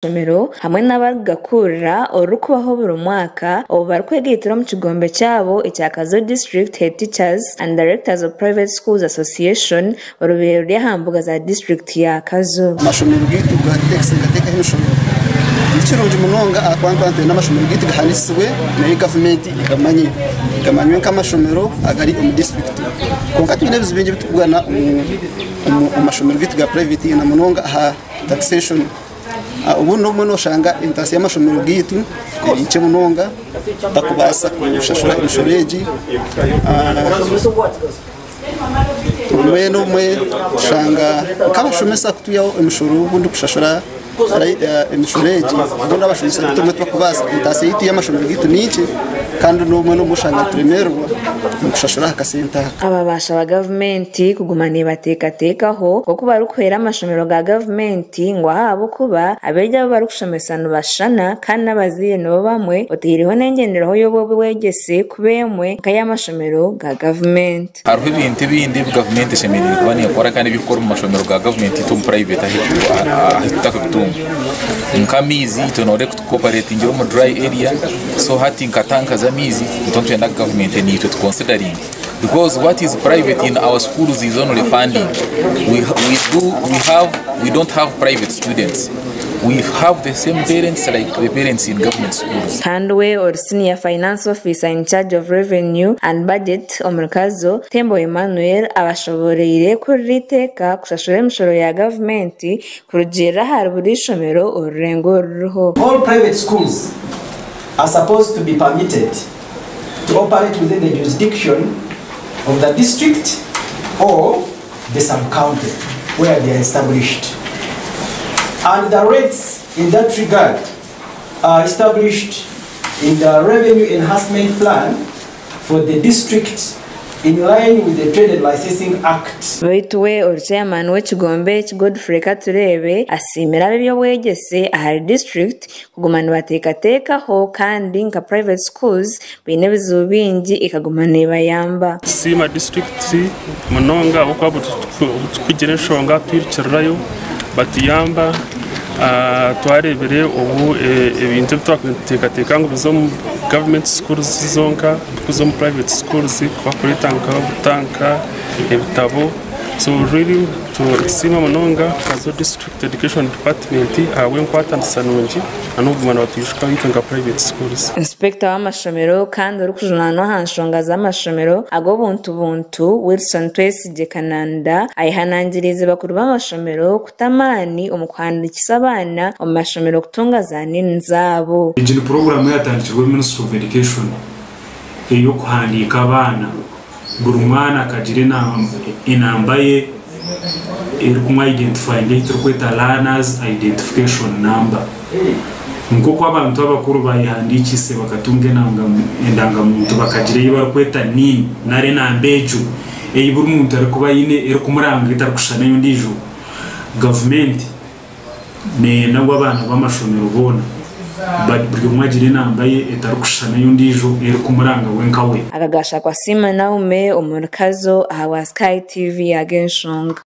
Somero hamwe n'abagakura orukubaho buri mwaka ubu barkwegitira mu kigombe cyabo icya Kazo District Head Teachers and Directors of Private Schools Association urubero ryahambuga za district ya Kazo. Amashomero gitu gateka Emishoro ikirungi munonga akwantante n'amashomero gitu gahanisiwe na government ikamanywe nk'amashomero agari mu district konka twine bizibinje bitugana amashomero gitu ga private na munonga ha taxation ubu no shanga intasi y'amashomero gitu ice munonga bakubasa kushashura inshoreji mwe shanga kabashomesa kutuyaho Emishoro ubundi kushashura emishoreji ubona abashomesa bitumwe twakubasa intasi yitu y'amashomero gitu niki kandi no mushanga primerwa mushashura akasenta ababasha ba government kugumana batekatekaho kuko barukwera amashomero ga government ngo habo kuba abeja barukushomesana bashana kandi nabaziye no bamwe otiriho nengenderaho yobo wegese kubemwe kaya amashomero ga government hariho ibintu bindi government shemereye kubani yakora kandi bikora mu mashomero ga government to private ahitakutunga nkamizi itonore cooperating mu dry area so hati nkatanka za mizi itonto na government need to considering because what is private in our schools is only funding. We don't have private students. We have the same parents like the parents in government schools. Handwe or senior finance officer in charge of revenue and budget omuri Kazo Tembo Emmanuel abashoboreye kuriteka kushashura Emishoro ya government kurugera hari buri shomero urengo ruho. All private schools are supposed to be permitted to operate within the jurisdiction of the district or the sub-county where they are established. And the rates in that regard are established in the Revenue Enhancement Plan for the district in line with the Trade and Licensing Act. Baitwe or chairman we kigombe Godfrey Katurebe asimira byo wegese ahari district kugumana batekateka ho kandi nka private schools bine bizubingi ikagumana bayamba sima district munonga uko kugira enshonga twirikirayo batiyamba twarebere ubu ibintu twatekateka ngo bizo government schools zonka bizo private schools kwa kutanka ebitabo so really to sima munonga Kazo District Education Department awe nkwatansanonji anogumana batishika yitanga private schools. Inspector w'amashomero kandi urukujunano hanshonga z'amashomero ago buntu Wilson Twesije Kananda ayihanangirize bakuru b'amashomero kutamani umukwandikisa abana mu mashomero kutunga za nini zabo. Iyi program yatangijwe Ministry of Education yo kuhandika abana buri mwana akagire inambaye kumwa identify ngito kweta learners identification number nko kwa abantu abakuru bayihandikise bakatunge endanga muntu bakagire yiba kweta nini nare nambeju buri muntu ari kuba yine kumuranga itarukushana yondijo government ne nangwa abana b'amashomero bona buri mwagire nambaye itarukushana yondijo kumuranga wenkawe akagasha kwa sima naume omuri Kazo awa Sky TV ya enshonga.